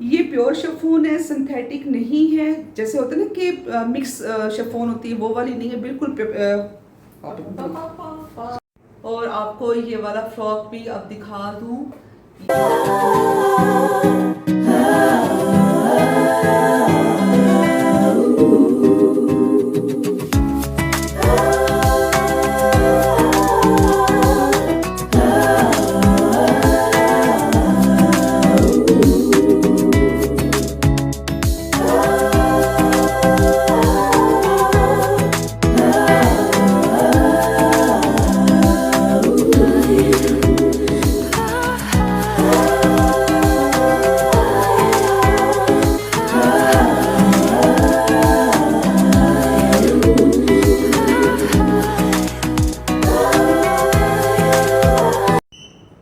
ये pure chiffon है, synthetic नहीं है। जैसे होता है ना कि मिक्स शिफॉन होती है, वो वाली नहीं है, बिल्कुल और आपको ये वाला फ्रॉक भी अब दिखा दूं।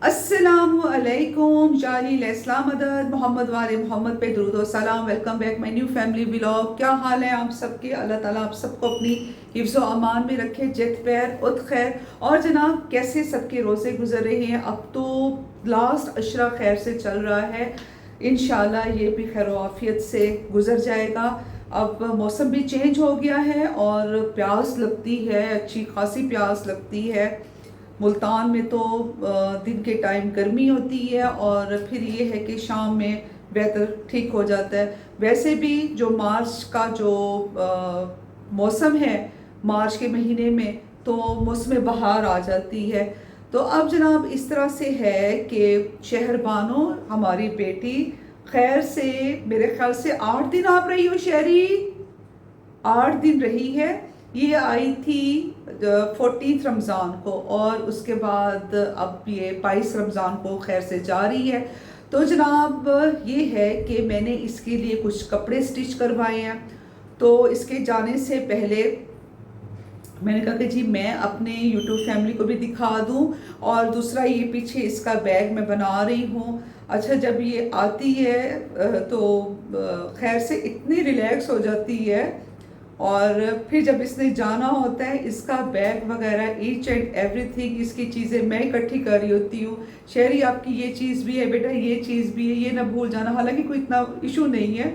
अस्सलामुअलैकुम, जाली इस्लाम मदद मोहम्मद वाले मोहम्मद पे दुरूद और सलाम। Welcome back my new family vlog. क्या हाल है आप सबके? अल्लाह ताला आप सबको अपनी हिफ्ज़ व अमान में रखे, जित पैर उत खैर। और जनाब, कैसे सबके रोज़े गुजर रहे हैं? अब तो लास्ट अशरा खैर से चल रहा है, इंशाल्लाह ये भी खैर आफियत से गुजर जाएगा। अब मौसम भी चेंज हो गया है और प्यास लगती है, अच्छी खासी प्यास लगती है। मुल्तान में तो दिन के टाइम गर्मी होती है और फिर ये है कि शाम में वेदर ठीक हो जाता है। वैसे भी जो मार्च का जो मौसम है, मार्च के महीने में तो मौसम बहार आ जाती है। तो अब जनाब इस तरह से है कि शहरबानो हमारी बेटी खैर से, मेरे ख्याल से 8 दिन आप रही हो शहरी, 8 दिन रही है। ये आई थी 14 रमज़ान को और उसके बाद अब ये 22 रमज़ान को खैर से जा रही है। तो जनाब ये है कि मैंने इसके लिए कुछ कपड़े स्टिच करवाए हैं। तो इसके जाने से पहले मैंने कहा कि जी मैं अपने यूट्यूब फैमिली को भी दिखा दूं, और दूसरा ये पीछे इसका बैग मैं बना रही हूँ। अच्छा, जब ये आती है तो खैर से इतनी रिलैक्स हो जाती है, और फिर जब इसने जाना होता है इसका बैग वगैरह ईच एंड एवरीथिंग, इसकी चीज़ें मैं इकट्ठी कर रही होती हूँ। शहरी आपकी ये चीज़ भी है बेटा, ये चीज़ भी है, ये ना भूल जाना। हालांकि कोई इतना इशू नहीं है,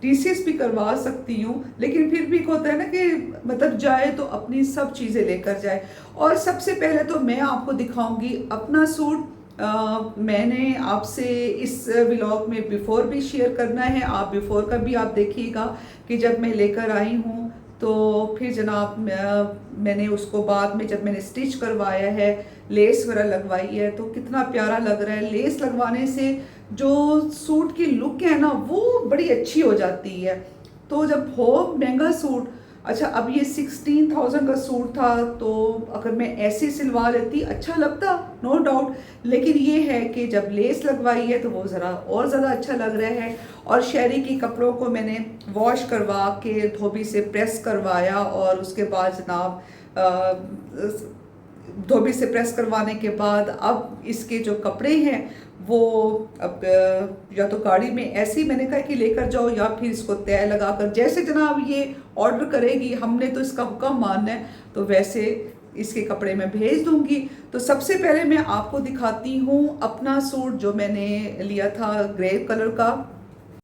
टीसीएस भी करवा सकती हूँ, लेकिन फिर भी होता है ना कि मतलब जाए तो अपनी सब चीज़ें लेकर जाए। और सबसे पहले तो मैं आपको दिखाऊंगी अपना सूट। मैंने आपसे इस व्लॉग में बिफ़ोर भी शेयर करना है, आप बिफ़ोर का भी आप देखिएगा कि जब मैं लेकर आई हूँ तो फिर जनाब मैंने उसको बाद में जब मैंने स्टिच करवाया है, लेस वगैरह लगवाई है, तो कितना प्यारा लग रहा है। लेस लगवाने से जो सूट की लुक है ना वो बड़ी अच्छी हो जाती है। तो जब हो महंगा सूट, अच्छा अब ये 16,000 का सूट था, तो अगर मैं ऐसे सिलवा लेती अच्छा लगता, नो डाउट। लेकिन ये है कि जब लेस लगवाई है तो वो ज़रा और ज़्यादा अच्छा लग रहा है। और शहरी के कपड़ों को मैंने वॉश करवा के धोबी से प्रेस करवाया, और उसके बाद जनाब धोबी से प्रेस करवाने के बाद अब इसके जो कपड़े हैं वो अब या तो गाड़ी में ऐसे ही मैंने कहा कि लेकर जाओ, या फिर इसको तय लगाकर जैसे जनाब ये ऑर्डर करेगी, हमने तो इसका हुक्म मानना है, तो वैसे इसके कपड़े मैं भेज दूंगी। तो सबसे पहले मैं आपको दिखाती हूँ अपना सूट जो मैंने लिया था ग्रे कलर का।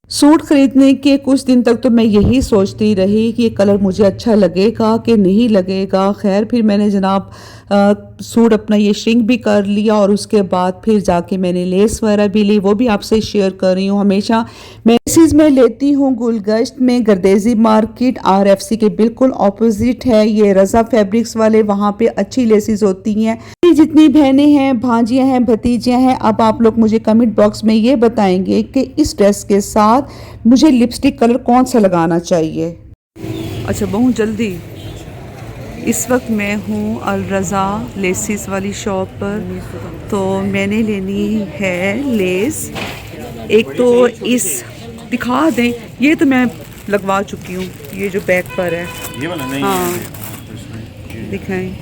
सूट खरीदने के कुछ दिन तक तो मैं यही सोचती रही कि ये कलर मुझे अच्छा लगेगा कि नहीं लगेगा। खैर फिर मैंने जनाब सूट अपना ये श्रिंक भी कर लिया, और उसके बाद फिर जाके मैंने लेस वगैरह भी ली, वो भी आपसे शेयर कर रही हूँ। हमेशा मैं लेसेस में लेती हूँ गुलगश्त में, गर्देजी मार्केट RFC के बिल्कुल ऑपोजिट है ये रज़ा फैब्रिक्स वाले, वहाँ पे अच्छी लेसेस होती हैं। जितनी बहनें हैं, भांजियाँ हैं, भतीजियाँ हैं, अब आप लोग मुझे कमेंट बॉक्स में ये बताएंगे कि इस ड्रेस के साथ मुझे लिपस्टिक कलर कौन सा लगाना चाहिए। अच्छा, बहुत जल्दी इस वक्त मैं हूँ अल रज़ा लेसिस वाली शॉप पर। तो मैंने लेनी है लेस। एक तो इस दिखा दें, ये तो मैं लगवा चुकी हूँ, ये जो बैक पर है ये वाला नहीं। हाँ दिखाएं,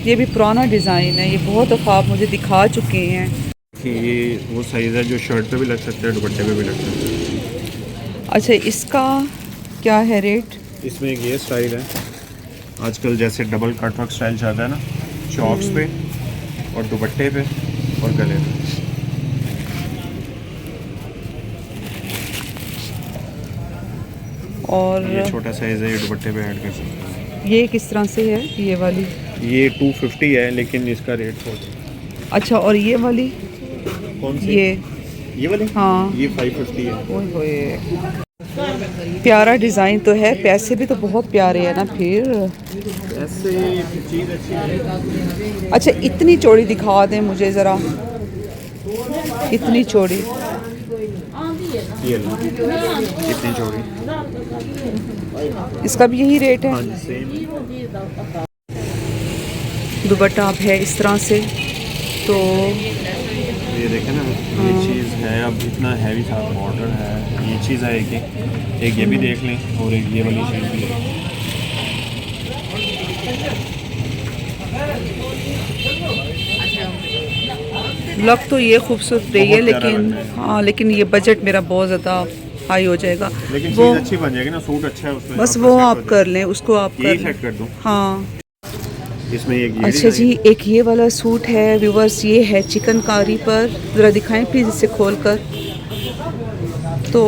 ये भी पुराना डिज़ाइन है, ये बहुत दफ़ा आप मुझे दिखा चुके हैं कि ये वो साइज़ है जो शर्ट पे भी लग सकता है, दुपट्टे पे भी लग सकता है। अच्छा, इसका क्या है रेट? इसमें एक ये स्टाइल है, आजकल जैसे डबल कट वर्क स्टाइल चलता है ना, चॉक्स पे और दुपट्टे पे और गले पे। और ये छोटा साइज़ है, ये दुपट्टे पे ऐड कर सकते हैं। ये किस तरह से है ये वाली? ये 250 है, लेकिन इसका रेट थोड़ा। अच्छा, और ये वाली? कौन सी? ये वाली? हाँ। ये 550 है। ओए होए, प्यारा डिज़ाइन तो है, पैसे भी तो बहुत प्यारे हैं ना फिर। ऐसे चीज़ अच्छी है। अच्छा, इतनी चौड़ी दिखा दें मुझे ज़रा, इतनी चौड़ी। ये लो, इतनी चौड़ी। इसका भी यही रेट हाँ है? जी, सेम। दुपट्टा अब है इस तरह से, तो ये देखें ना, ये चीज़ है अब इतना हैवी साथ बॉर्डर है। ये चीज़ है एक ये भी देख लें, और एक ये वाली चीज़ भी देख लें। लग तो ये खूबसूरत रही है, बहुत प्यारा लेकिन लग रहा है। हाँ, लेकिन ये बजट मेरा बहुत ज़्यादा हाई हो जाएगा। लेकिन वो चीज़ अच्छी बन जाएगी ना, सूट अच्छा है उसमें। बस आपका वो सेट हो आप जाएगा। कर लें, उसको आप यही कर सेट लें। कर दूँ। हाँ। इसमें एक ये अच्छा जी, डिज़ाइन। एक ये वाला सूट है व्यूवर्स, ये है चिकनकारी पर। ज़रा दिखाएं प्लीज़ इसे खोल कर। तो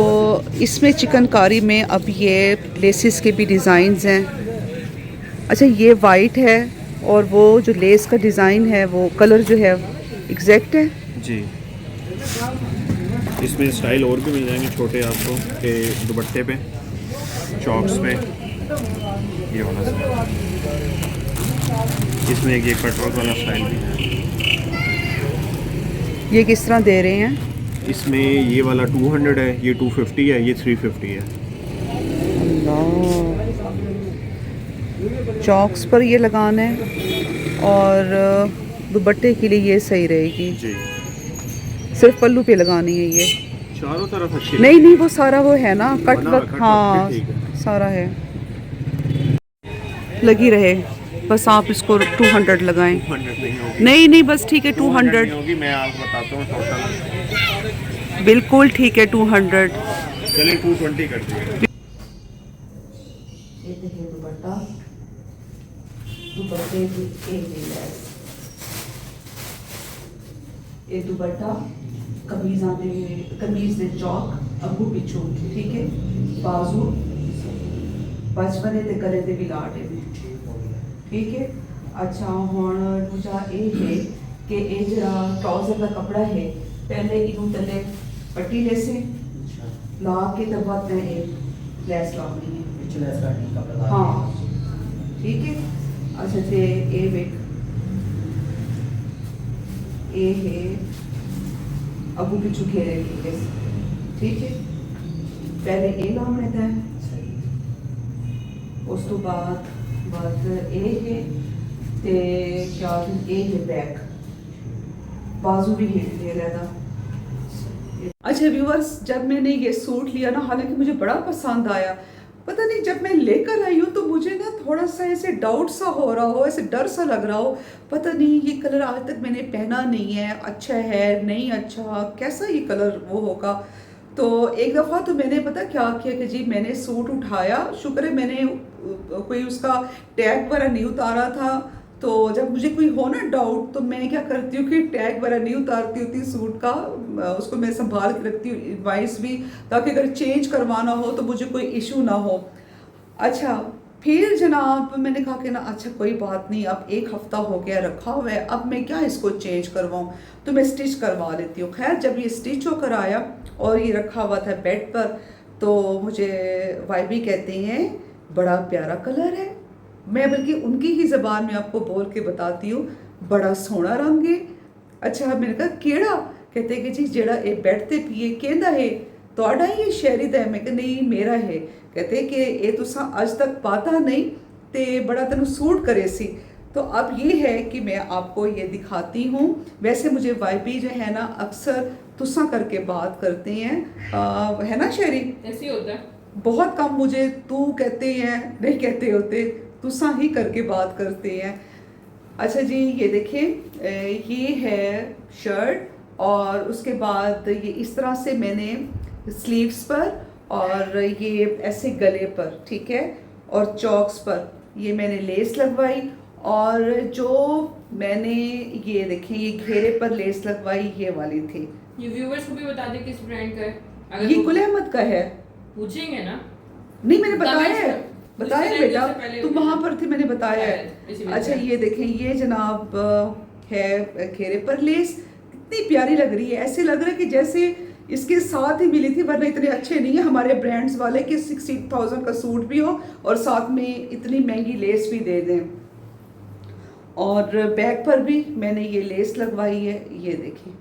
इसमें चिकनकारी में अब ये लेसिस के भी डिज़ाइंस हैं। अच्छा, ये वाइट है, और वो जो लेस का डिज़ाइन है, वो कलर जो है एग्जैक्ट है। जी, इसमें स्टाइल और भी मिल जाएंगे छोटे आपको, के दुपट्टे पे, चॉक्स पे। ये वाला स्टाइल, इसमें एक ये कटवर्क वाला स्टाइल भी है। ये किस तरह दे रहे हैं? इसमें ये वाला 200 है, ये 250 है, ये 350 है। चॉक्स पर ये लगाना है, और दुपट्टे के लिए ये सही रहेगी। जी, सिर्फ पल्लू पे लगानी है ये? चारों तरफ अच्छी नहीं नहीं, वो सारा वो है ना कट बना वर्क, रखा, हाँ ठीक है। सारा है, लगी रहे। बस आप इसको 200 लगाएं। 200 नहीं होगी। नहीं नहीं, बस ठीक है 200 नहीं 200। होगी, मैं आपको बताता हूँ टोटल। बिल्कुल ठीक है 200। चलिए 220 कर दीजिए। ये देखिए दुपट्टा, दुपट्टे की एक ही लेस, ये दुपट्टा कमीज दे चौक अगू पिछू, ठीक है, बाजू बचपने ते गले ते भी लाटे ने, ठीक है। अच्छा, हुण दूजा ये है कि ये जरा ट्राउजर का कपड़ा है, पहले इनू तले पट्टी लेसे ला के तब बाद में एक लैस लानी है। हाँ, ठीक है। अच्छा, ते ये वेख, ये है अबू पिछू घेरे के, ठीक है। पहले ये लाने था, उस तो बाद ये है ते क्या ये है बैक, बाजू भी हिट दे रहा था। अच्छा व्यूअर्स, जब मैंने ये सूट लिया ना, हालांकि मुझे बड़ा पसंद आया, पता नहीं जब मैं लेकर आई हूँ तो मुझे ना थोड़ा सा ऐसे डाउट सा हो रहा हो, ऐसे डर सा लग रहा हो, पता नहीं ये कलर आज तक मैंने पहना नहीं है, अच्छा है नहीं अच्छा, कैसा ये कलर वो होगा। तो एक दफ़ा तो मैंने पता क्या किया कि जी मैंने सूट उठाया, शुक्र है मैंने कोई उसका टैग वगैरह नहीं उतारा था। तो जब मुझे कोई हो ना डाउट, तो मैं क्या करती हूँ कि टैग वगैरह नहीं उतारती होती सूट का, उसको मैं संभाल के रखती हूँ वाइस भी, ताकि अगर चेंज करवाना हो तो मुझे कोई इशू ना हो। अच्छा, फिर जनाब मैंने कहा कि ना अच्छा कोई बात नहीं, अब एक हफ्ता हो गया रखा हुआ है, अब मैं क्या इसको चेंज करवाऊँ, तो मैं स्टिच करवा लेती हूँ। खैर, जब ये स्टिच होकर आया और ये रखा हुआ था बेड पर, तो मुझे वाइबी कहते हैं बड़ा प्यारा कलर है। मैं बल्कि उनकी ही ज़बान में आपको बोल के बताती हूँ, बड़ा सोहना रंग है। अच्छा, मैंने कहा केड़ा, कहते कि जी जेड़ा ये बेड ते पिए कहता है ਤੁਹਾਡਾ ही शहरी दा है। मैं कहा नहीं मेरा है। कहते कि ये तुसा अज तक पाता नहीं ते बड़ा तेन सूट करे सी। तो अब ये है कि मैं आपको ये दिखाती हूँ। वैसे मुझे वाइबी जो है ना अक्सर तुसा करके बात करते हैं, है ना शहरी, ऐसे होता है। बहुत कम मुझे तू कहते हैं, नहीं कहते होते, तुसा ही करके बात करते हैं। अच्छा जी, ये देखें, ये है शर्ट, और उसके बाद ये इस तरह से मैंने स्लीव्स पर, और ये ऐसे गले पर, ठीक है, और चॉक्स पर ये मैंने लेस लगवाई, और जो मैंने ये देखें ये घेरे पर लेस लगवाई ये वाली थी। ये व्यूअर्स को भी बता दे किस ब्रांड का है, ये गुल अहमद का है। पूछेंगे ना। नहीं मैंने बताया है, गारमेंट्स बताया है दूसरे बेटा, से पहले तुम वहां पर थी, मैंने बताया है। इसी वजह अच्छा से। ये देखें, ये जनाब है घेरे पर लेस, कितनी प्यारी लग रही है, ऐसे लग रहा है कि जैसे इसके साथ ही मिली थी, वरना इतने अच्छे नहीं है हमारे ब्रांड्स वाले कि 60,000 का सूट भी हो और साथ में इतनी महंगी लेस भी दे दें। और बैक पर भी मैंने ये लेस लगवाई है, ये देखिए,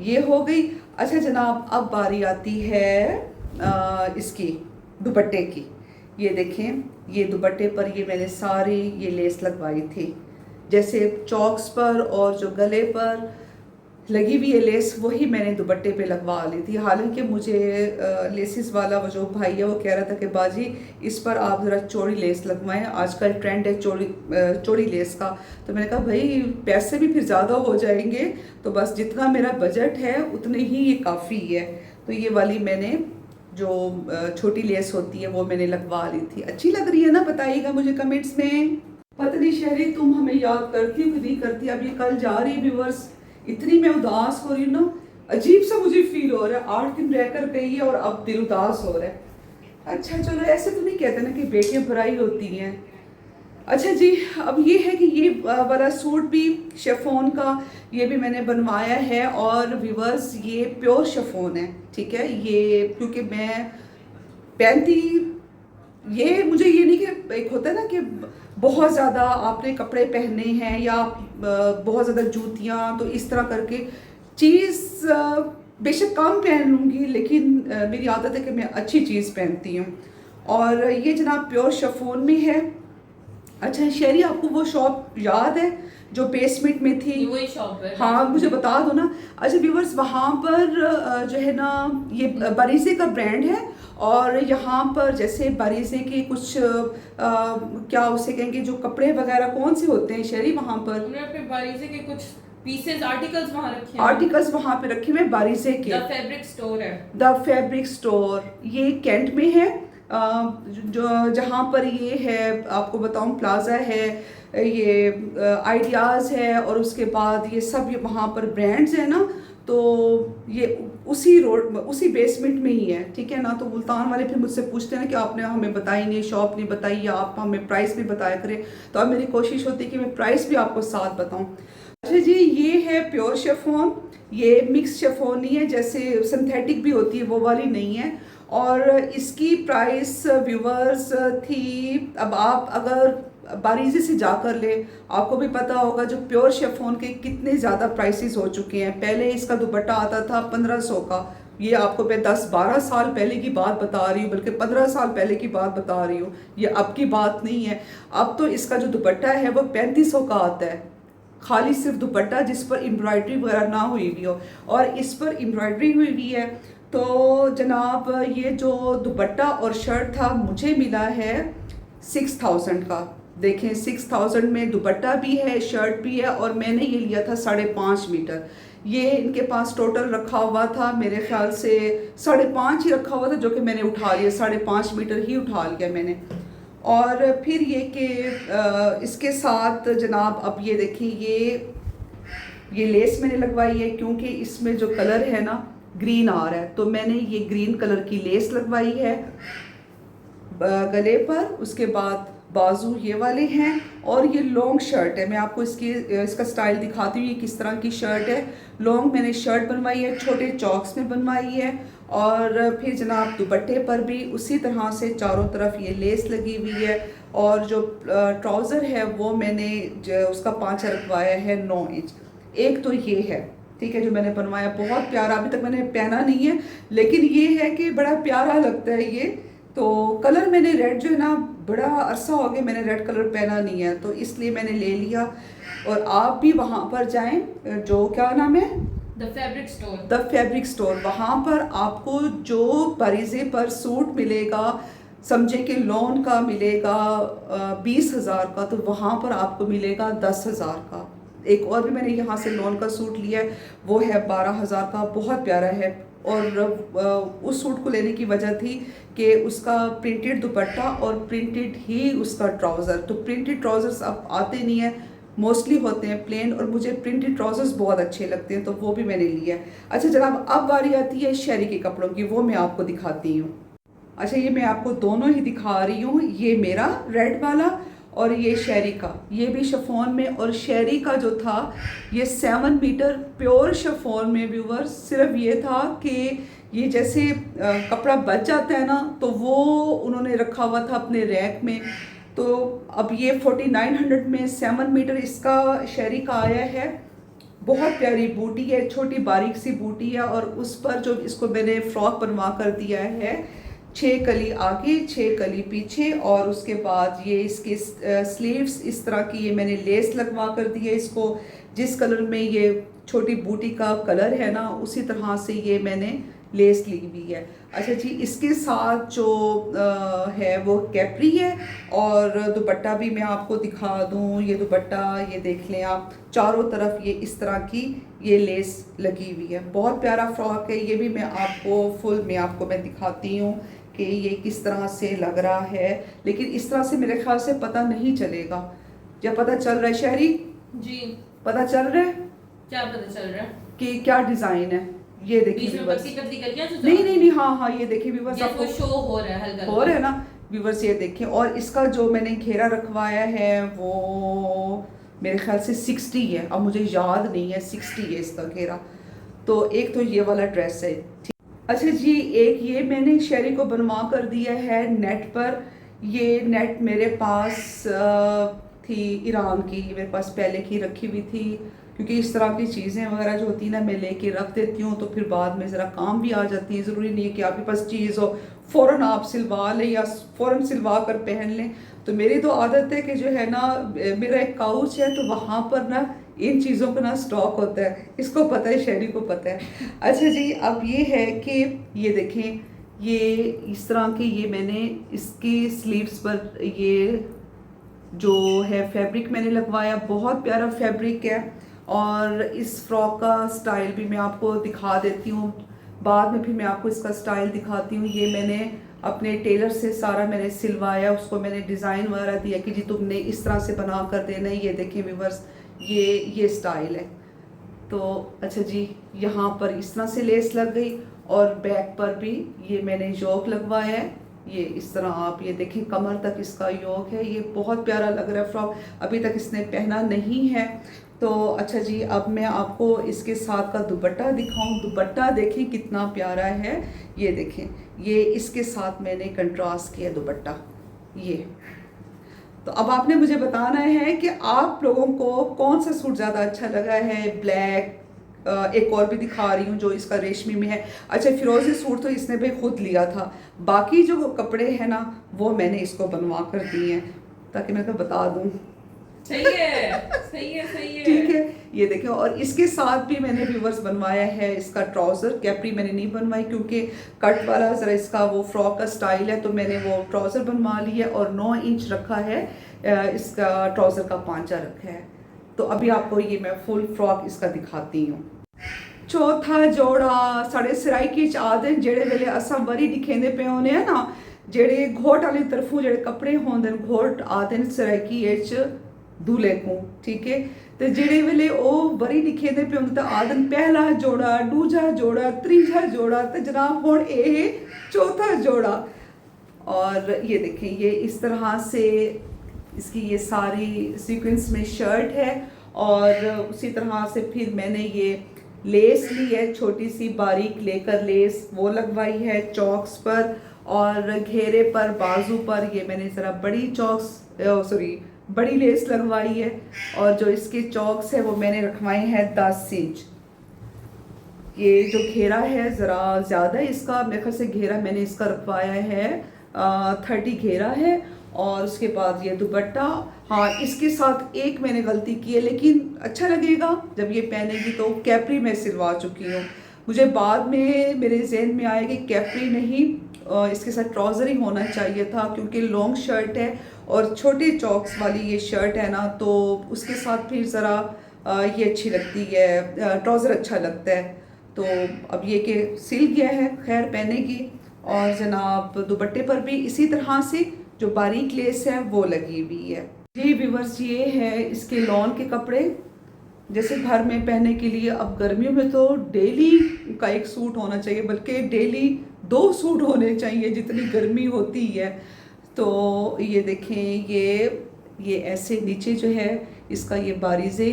ये हो गई। अच्छा जनाब, अब बारी आती है इसकी दुपट्टे की। ये देखें, ये दुपट्टे पर ये मैंने सारी ये लेस लगवाई थी, जैसे चौक्स पर और जो गले पर लगी हुई है लेस, वही मैंने दुपट्टे पे लगवा ली थी। हालांकि मुझे लेसिस वाला वो जो भाई है वो कह रहा था कि बाजी इस पर आप ज़रा चौड़ी लेस लगवाएं, आजकल ट्रेंड है चौड़ी लेस का। तो मैंने कहा भाई पैसे भी फिर ज़्यादा हो जाएंगे, तो बस जितना मेरा बजट है उतने ही ये काफ़ी है। तो ये वाली मैंने जो छोटी लेस होती है वो मैंने लगवा ली थी। अच्छी लग रही है ना, बताइएगा मुझे कमेंट्स में। पता नहीं शहरी तुम हमें याद करती हो कि नहीं करती। अब ये कल जा रही है व्यूअर्स, इतनी मैं उदास हो रही हूँ ना, अजीब सा मुझे फील हो रहा है। 8 दिन रहकर गई है और अब दिल उदास हो रहा है। अच्छा चलो, ऐसे तो नहीं कहते ना कि बेटियां बुराई होती हैं। अच्छा जी, अब ये है कि ये वाला सूट भी शिफॉन का, ये भी मैंने बनवाया है और व्यूअर्स ये प्योर शिफॉन है, ठीक है। ये क्योंकि मैं पहनती, ये मुझे ये नहीं कि एक होता है ना कि बहुत ज़्यादा आपने कपड़े पहने हैं या बहुत ज़्यादा जूतियाँ, तो इस तरह करके चीज़ बेशक कम पहन लूँगी, लेकिन मेरी आदत है कि मैं अच्छी चीज़ पहनती हूँ। और ये जनाब प्योर शिफॉन में है। अच्छा शहरी, आपको वो शॉप याद है जो बेसमेंट में थी? ये वही शॉप है। हाँ मुझे बता दो ना। अच्छा व्यूवर्स, वहाँ पर जो है ना, ये बारीज़े का ब्रांड है और यहाँ पर जैसे बारीज़े के कुछ क्या उसे कहेंगे, जो कपड़े वगैरह कौन से होते हैं शहरी वहाँ पर, उन्होंने अपने बारीज़े के कुछ पीसेस आर्टिकल्स वहाँ रखे हैं। आर्टिकल्स वहाँ पे रखे हुए बारीज़े के। द फैब्रिक स्टोर है। द फैब्रिक स्टोर, ये कैंट में है। जो जहाँ पर ये है, आपको बताऊँ, प्लाजा है, ये आइडियाज़ है और उसके बाद ये सब ये वहाँ पर ब्रांड्स हैं ना, तो ये उसी रोड उसी बेसमेंट में ही है, ठीक है ना। तो मुल्तान वाले फिर मुझसे पूछते हैं कि आपने हमें बताई नहीं, शॉप नहीं बताई, या आप हमें प्राइस भी बताया करें। तो अब मेरी कोशिश होती है कि मैं प्राइस भी आपको साथ बताऊँ। अच्छा जी, ये है प्योर शिफॉन, ये मिक्स शिफॉन नहीं है, जैसे सिंथेटिक भी होती है वो वाली नहीं है। और इसकी प्राइस व्यूवर्स थी, अब आप अगर बारीज़ी से जाकर ले, आपको भी पता होगा जो प्योर शिफॉन के कितने ज़्यादा प्राइसेस हो चुके हैं। पहले इसका दुपट्टा आता था 1500 का, ये आपको मैं 10-12 साल पहले की बात बता रही हूँ, बल्कि 15 साल पहले की बात बता रही हूँ, ये अब की बात नहीं है। अब तो इसका जो दुपट्टा है वो 3500 का आता है, खाली सिर्फ दुपट्टा जिस पर एम्ब्रॉयडरी वगैरह ना हुई हुई हो, और इस पर एम्ब्रॉयडरी हुई हुई है। तो जनाब ये जो दुपट्टा और शर्ट था मुझे मिला है 6000 का। देखें 6000 में दुपट्टा भी है, शर्ट भी है, और मैंने ये लिया था 5.5 मीटर। ये इनके पास टोटल रखा हुआ था मेरे ख्याल से 5.5 ही रखा हुआ था, जो कि मैंने उठा लिया, 5.5 मीटर ही उठा लिया मैंने। और फिर ये कि इसके साथ जनाब अब ये देखिए, ये लेस मैंने लगवाई है क्योंकि इसमें जो कलर है ना ग्रीन आ रहा है, तो मैंने ये ग्रीन कलर की लेस लगवाई है गले पर। उसके बाद बाजू ये वाले हैं, और ये लॉन्ग शर्ट है। मैं आपको इसका स्टाइल दिखाती हूँ, ये किस तरह की शर्ट है। लॉन्ग मैंने शर्ट बनवाई है, छोटे चॉक्स में बनवाई है, और फिर जनाब दुपट्टे पर भी उसी तरह से चारों तरफ ये लेस लगी हुई है। और जो ट्राउज़र है वो मैंने उसका पांचा रखवाया है 9 इंच। एक तो ये है, ठीक है, जो मैंने बनवाया, बहुत प्यारा, अभी तक मैंने पहना नहीं है, लेकिन ये है कि बड़ा प्यारा लगता है ये। तो कलर मैंने रेड जो है ना, बड़ा अरसा हो गया मैंने रेड कलर पहना नहीं है, तो इसलिए मैंने ले लिया। और आप भी वहाँ पर जाएं, जो क्या नाम है, the fabric store. The fabric store, वहाँ पर आपको जो बारीज़े पर सूट मिलेगा, समझे कि लोन का मिलेगा 20,000 का, तो वहाँ पर आपको मिलेगा 10,000 का। एक और भी मैंने यहाँ से लोन का सूट लिया है, वो है 12,000 का, बहुत प्यारा है। और उस सूट को लेने की वजह थी कि उसका प्रिंटेड दुपट्टा और प्रिंटेड ही उसका ट्राउज़र। तो प्रिंटेड ट्राउज़र्स अब आते नहीं है, मोस्टली होते हैं प्लेन, और मुझे प्रिंटेड ट्राउज़र्स बहुत अच्छे लगते हैं, तो वो भी मैंने लिया है। अच्छा जनाब, अब बारी आती है शहरी के कपड़ों की, वो मैं आपको दिखाती हूँ। अच्छा ये मैं आपको दोनों ही दिखा रही हूँ, ये मेरा रेड वाला और ये शेरी का, ये भी शिफॉन में। और शेरी का जो था ये 7 मीटर प्योर शिफॉन में व्यूवर्स। सिर्फ ये था कि ये जैसे कपड़ा बच जाता है ना, तो वो उन्होंने रखा हुआ था अपने रैक में। तो अब ये 4900 में 7 मीटर इसका शेरी का आया है। बहुत प्यारी बूटी है, छोटी बारीक सी बूटी है। और उस पर जो इसको मैंने फ्रॉक बनवा कर दिया है, 6 कली आगे 6 कली पीछे। और उसके बाद ये इसके स्लीव्स इस तरह की ये मैंने लेस लगवा कर दी है इसको। जिस कलर में ये छोटी बूटी का कलर है ना, उसी तरह से ये मैंने लेस ली हुई है। अच्छा जी, इसके साथ जो है वो कैप्री है। और दुपट्टा भी मैं आपको दिखा दूँ, ये दुपट्टा ये देख लें आप, चारों तरफ ये इस तरह की ये लेस लगी हुई है। बहुत प्यारा फ्रॉक है। ये भी मैं आपको फुल में आपको मैं दिखाती हूँ कि ये किस तरह से लग रहा है। लेकिन इस तरह से मेरे ख्याल से पता नहीं चलेगा। क्या पता चल रहा है शहरी? जी पता चल रहा है क्या पता चल रहा है कि क्या डिजाइन है? ये देखिए बीच में व्यूअर्स। पतली पतली करके नहीं नहीं नहीं, हाँ हाँ, ये देखिए व्यूअर्स, ये आपको आपको शो हो रहा है हल्का हो रहा है ना व्यूअर्स, ये देखिए। और इसका जो मैंने घेरा रखवाया है वो मेरे ख्याल से 60 है, अब मुझे याद नहीं है, 60 है इसका घेरा। तो एक तो ये वाला ड्रेस है, ठीक। अच्छा जी, एक ये मैंने शेरी को बनवा कर दिया है नेट पर। ये नेट मेरे पास थी ईरान की, मेरे पास पहले की रखी हुई थी। क्योंकि इस तरह की चीज़ें वगैरह जो होती है ना, मैं लेके रख देती हूँ, तो फिर बाद में ज़रा काम भी आ जाती है। ज़रूरी नहीं है कि आपके पास चीज़ हो फ़ौरन आप सिलवा लें या फ़ौरन सिलवा कर पहन लें। तो मेरी तो आदत है कि जो है ना, मेरा एक काउच है तो वहाँ पर ना इन चीज़ों का ना स्टॉक होता है। इसको पता है, शहरी को पता है। अच्छा जी, अब ये है कि ये देखें, ये इस तरह की ये मैंने इसकी स्लीव्स पर ये जो है फैब्रिक मैंने लगवाया, बहुत प्यारा फैब्रिक है। और इस फ्रॉक का स्टाइल भी मैं आपको दिखा देती हूँ बाद में, फिर मैं आपको इसका स्टाइल दिखाती हूँ। ये मैंने अपने टेलर से सारा मैंने सिलवाया, उसको मैंने डिज़ाइन वगैरह दिया कि जी तुमने इस तरह से बना कर देना है। ये देखें व्यूअर्स, ये स्टाइल है। तो अच्छा जी, यहाँ पर इस तरह से लेस लग गई और बैक पर भी ये मैंने योक लगवाया है। ये इस तरह आप ये देखें, कमर तक इसका योक है। ये बहुत प्यारा लग रहा है फ्रॉक, अभी तक इसने पहना नहीं है। तो अच्छा जी, अब मैं आपको इसके साथ का दुपट्टा दिखाऊं। दुपट्टा देखें कितना प्यारा है, ये देखें, ये इसके साथ मैंने कंट्रास्ट किया दुपट्टा। ये तो अब आपने मुझे बताना है कि आप लोगों को कौन सा सूट ज़्यादा अच्छा लगा है। ब्लैक, एक और भी दिखा रही हूँ जो इसका रेशमी में है। अच्छा, फिरोजी सूट तो इसने भाई खुद लिया था, बाकी जो कपड़े हैं ना वो मैंने इसको बनवा कर दिए हैं, ताकि मैं तो बता दूँ। सही है सही है सही है, ठीक है, ये देखें। और इसके साथ भी मैंने व्यूवर्स बनवाया है इसका ट्राउज़र। कैप्री मैंने नहीं बनवाई क्योंकि कट वाला ज़रा इसका वो फ्रॉक का स्टाइल है, तो मैंने वो ट्राउज़र बनवा लिया और 9 इंच रखा है इसका ट्राउज़र का पांचा रखा है। तो अभी आपको ये मैं फुल फ्रॉक इसका दिखाती हूँ। चौथा जोड़ा साढ़े सिराई की आदत जेड़े वेले असा वरी दिखेंदे पे होने है ना, जेड़े घोट वाली तरफों जेड़े कपड़े होंदे घोट आदन सिराई एच दूल्हे को, ठीक है। तो जेड़े वेले ओ बरी दिखेंदे पे होंदे आदन पहला जोड़ा, दूजा जोड़ा, तीजा जोड़ा, तो जनाब हुण ये चौथा जोड़ा। और ये देखें, ये इस तरह से इसकी ये सारी सीक्वेंस में शर्ट है। और उसी तरह से फिर मैंने ये लेस ली है, छोटी सी बारीक लेकर लेस वो लगवाई है चौक्स पर। और घेरे पर बाजू पर ये मैंने ज़रा बड़ी बड़ी लेस लगवाई है। और जो इसके चौक्स है वो मैंने रखवाए हैं 10 इंच। ये जो घेरा है ज़रा ज़्यादा है इसका, मेरे ख्याल से घेरा मैंने इसका रखवाया है 30 घेरा है। और उसके बाद ये दुपट्टा। हाँ, इसके साथ एक मैंने गलती की है, लेकिन अच्छा लगेगा जब ये पहनेगी। तो कैप्री मैं सिलवा चुकी हूँ, मुझे बाद में मेरे जहन में आया कि कैप्री नहीं, इसके साथ ट्राउज़र ही होना चाहिए था, क्योंकि लॉन्ग शर्ट है और छोटे चॉक्स वाली ये शर्ट है ना, तो उसके साथ फिर ज़रा ये अच्छी लगती है, ट्राउज़र अच्छा लगता है। तो अब ये कि सिल गया है, खैर पहनेगी। और जनाब दुपट्टे पर भी इसी तरह से जो बारीक लेस है वो लगी हुई है। जी व्यूअर्स, ये है इसके लॉन के कपड़े। जैसे घर में पहनने के लिए। अब गर्मियों में तो डेली का एक सूट होना चाहिए, बल्कि डेली 2 सूट होने चाहिए जितनी गर्मी होती है। तो ये देखें, ये ऐसे नीचे जो है इसका ये बारीज़े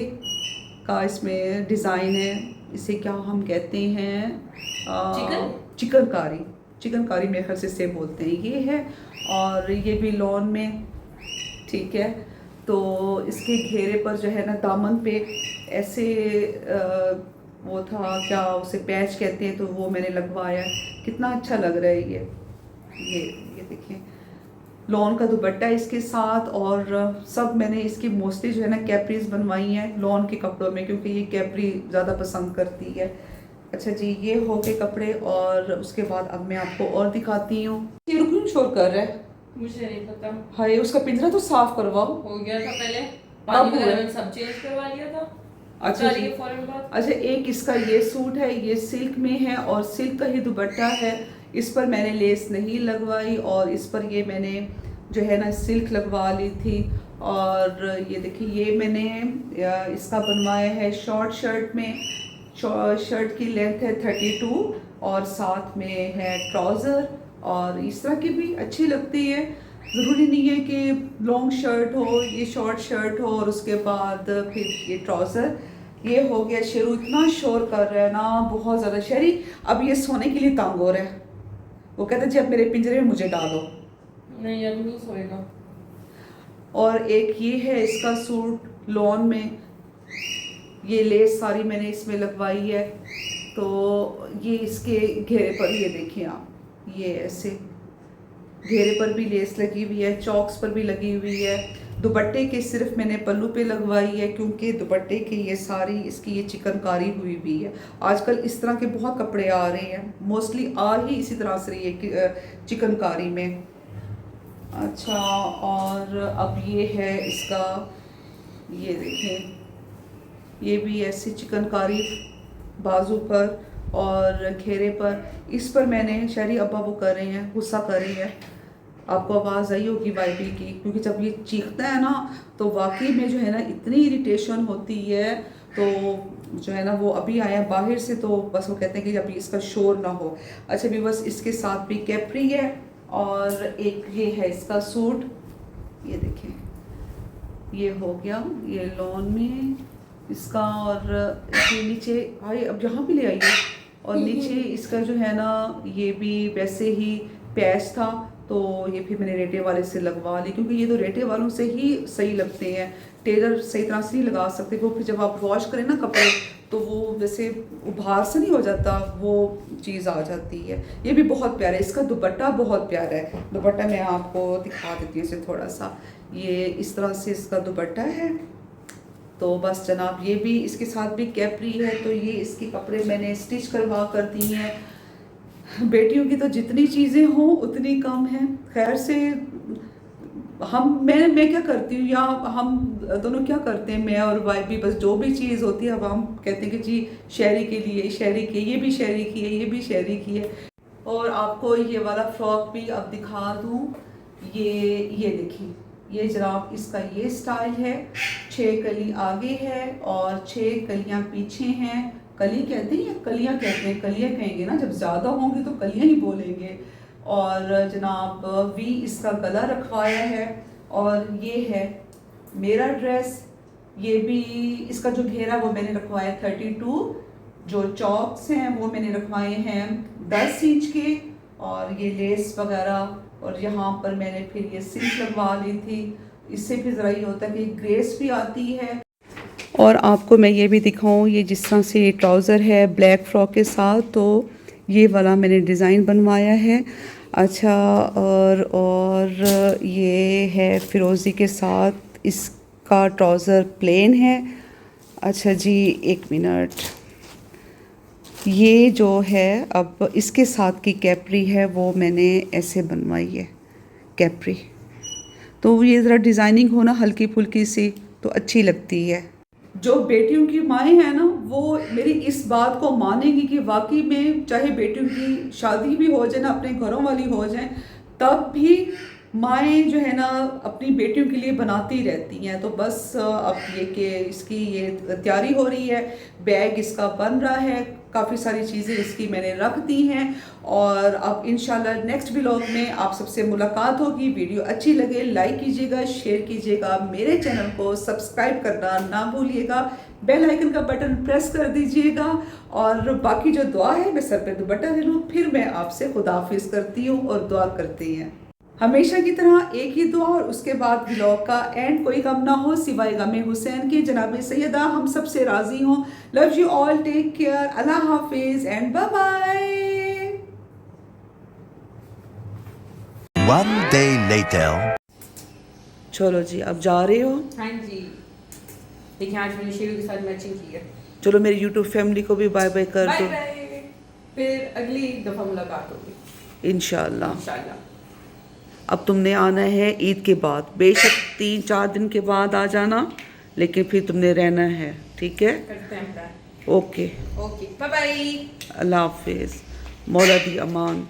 का इसमें डिज़ाइन है। इसे क्या हम कहते हैं, चिकनकारी। चिकनकारी मेरे ख्याल से इसे बोलते हैं, ये है। और ये भी लॉन में, ठीक है। तो इसके घेरे पर जो है ना दामन पे ऐसे वो था, क्या उसे पैच कहते हैं, तो वो मैंने लगवाया। कितना अच्छा लग रहा है ये देखिए, लॉन का दुपट्टा इसके साथ। और सब मैंने इसकी मोस्टली जो है ना कैप्रीज बनवाई हैं लॉन के कपड़ों में, क्योंकि ये कैप्री ज़्यादा पसंद करती है। अच्छा जी, ये हो गए कपड़े। और उसके बाद अब मैं आपको और दिखाती हूँ। ये रुकन शोर कर रहा है, मुझे नहीं पता। हाय उसका पिंजरा तो साफ करवाओ। हो गया था पहले, अब पानी हुआ? वगैरह मैंने सब चेंज करवा लिया था। अच्छा जी। ये फौरन बात। अच्छा, एक इसका ये सूट है, ये सिल्क में है और सिल्क का ही दुपट्टा है। इस पर मैंने लेस नहीं लगवाई और इस पर ये मैंने जो है ना सिल्क लगवा ली थी। और ये देखिए, ये मैंने इसका बनवाया है शॉर्ट शर्ट में। शर्ट की लेंथ है 32 और साथ में है ट्राउज़र। और इस तरह की भी अच्छी लगती है, ज़रूरी नहीं है कि लॉन्ग शर्ट हो, ये शॉर्ट शर्ट हो और उसके बाद फिर ये ट्राउज़र। ये हो गया। शेरू इतना शोर कर रहा है ना, बहुत ज़्यादा। शेरी अब ये सोने के लिए तंग हो रहा है, वो कहता है जी अब मेरे पिंजरे में मुझे डालो। नहीं, अब नहीं सोएगा। और एक ये है इसका सूट लॉन में, ये लेस सारी मैंने इसमें लगवाई है। तो ये इसके घेरे पर ये देखिए आप, ये ऐसे घेरे पर भी लेस लगी हुई है, चौक्स पर भी लगी हुई है। दुपट्टे के सिर्फ मैंने पल्लू पे लगवाई है, क्योंकि दुपट्टे की ये सारी इसकी ये चिकनकारी हुई हुई है। आजकल इस तरह के बहुत कपड़े आ रहे हैं, मोस्टली आ ही इसी तरह से रही है चिकनकारी में। अच्छा, और अब ये है इसका, ये देखें, ये भी ऐसी चिकनकारी बाजू पर और घेरे पर। इस पर मैंने शहरी अब्बा वो कर रहे हैं, गुस्सा कर रही है, आपको आवाज़ आई होगी वाइबी की, क्योंकि जब ये चीखता है ना तो वाकई में जो है ना इतनी इरिटेशन होती है। तो जो है ना वो अभी आया बाहर से, तो बस वो कहते हैं कि अभी इसका शोर ना हो। अच्छा भी, बस इसके साथ भी कैप्री है और एक ये है इसका सूट, ये देखें, ये हो गया ये लॉन में इसका। और ये नीचे आई, अब यहाँ भी ले आइए। और नीचे इसका जो है ना ये भी वैसे ही पैच था, तो ये फिर मैंने रेटे वाले से लगवा ली, क्योंकि ये तो रेटे वालों से ही सही लगते हैं, टेलर सही तरह से नहीं लगा सकते। वो फिर जब आप वॉश करें ना कपड़े तो वो वैसे उभार से नहीं हो जाता, वो चीज़ आ जाती है। ये भी बहुत प्यारा है, इसका दुपट्टा बहुत प्यारा है। दुपट्टा मैं आपको दिखा देती हूँ इसे थोड़ा सा, ये इस तरह से इसका दुपट्टा है। तो बस जनाब, ये भी इसके साथ भी कैप्री है। तो ये इसके कपड़े मैंने स्टिच करवा कर दी हैं। बेटियों की तो जितनी चीज़ें हों उतनी कम हैं। खैर से मैं क्या करती हूँ, या हम दोनों क्या करते हैं, मैं और वाइफ भी, बस जो भी चीज़ होती है अब हम कहते हैं कि जी शहरी के लिए शहरी की, ये भी शहरी की है, ये भी शहरी की है। और आपको ये वाला फ्रॉक भी अब दिखा दूँ, ये देखिए, ये जनाब इसका ये स्टाइल है। 6 कली आगे है और 6 कलियाँ पीछे हैं। कली कहते हैं या कलियाँ कहते हैं? कलियाँ कहेंगे ना, जब ज़्यादा होंगे तो कलियाँ ही बोलेंगे। और जनाब वी इसका गला रखवाया है। और ये है मेरा ड्रेस, ये भी इसका जो घेरा वो मैंने रखवाया 32, जो चॉक्स हैं वो मैंने रखवाए हैं 10 इंच के। और ये लेस वगैरह, और यहाँ पर मैंने फिर ये सिल्क लगवा ली थी। इससे भी ज़रा ये होता है कि ग्रेस भी आती है। और आपको मैं ये भी दिखाऊं, ये जिस तरह से ये ट्राउज़र है ब्लैक फ्रॉक के साथ, तो ये वाला मैंने डिज़ाइन बनवाया है। अच्छा, और ये है फिरोज़ी के साथ, इसका ट्राउज़र प्लेन है। अच्छा जी, एक मिनट, ये जो है अब इसके साथ की कैप्री है वो मैंने ऐसे बनवाई है कैप्री। तो ये ज़रा डिज़ाइनिंग हो ना हल्की फुल्की सी तो अच्छी लगती है। जो बेटियों की माएँ हैं ना वो मेरी इस बात को मानेंगी कि वाकई में चाहे बेटियों की शादी भी हो जाए ना, अपने घरों वाली हो जाए, तब भी माएँ जो है ना अपनी बेटियों के लिए बनाती रहती हैं, तो बस अब ये कि इसकी ये तैयारी हो रही है, बैग इसका बन रहा है, काफ़ी सारी चीज़ें इसकी मैंने रख दी हैं और अब इंशाल्लाह नेक्स्ट व्लॉग में आप सबसे मुलाकात होगी। वीडियो अच्छी लगे लाइक कीजिएगा, शेयर कीजिएगा, मेरे चैनल को सब्सक्राइब करना ना भूलिएगा, बेल आइकन का बटन प्रेस कर दीजिएगा और बाकी जो दुआ है मैं सर पे दुपट्टा ले लूँ, फिर मैं आपसे खुदाफिज करती हूँ और दुआ करती हैं। हमेशा की तरह एक ही दुआ और उसके बाद व्लॉग का एंड कोई गम ना हो सिवाय गमे हुसैन के। जनाब सैयदा हम सब से राजी हों। Love you all, take care, अल्लाह हाफिज and bye bye. One day later. चलो जी अब जा रहे हो? हाँ जी, देखिए आज मैंने शेरू के साथ मैचिंग की है। चलो मेरी यूट्यूब फैमिली को भी बाय बाय कर बाय दो। बाय, फिर अगली दफा मुलाकात होगी इंशाल्लाह। इंशाल्लाह। अब तुमने आना है ईद के बाद, बेशक 3-4 दिन के बाद आ जाना, लेकिन फिर तुमने रहना है, ठीक है? करते हैं plan. Okay, okay, bye bye. अल्लाह हाफिज, मौला दी अमान।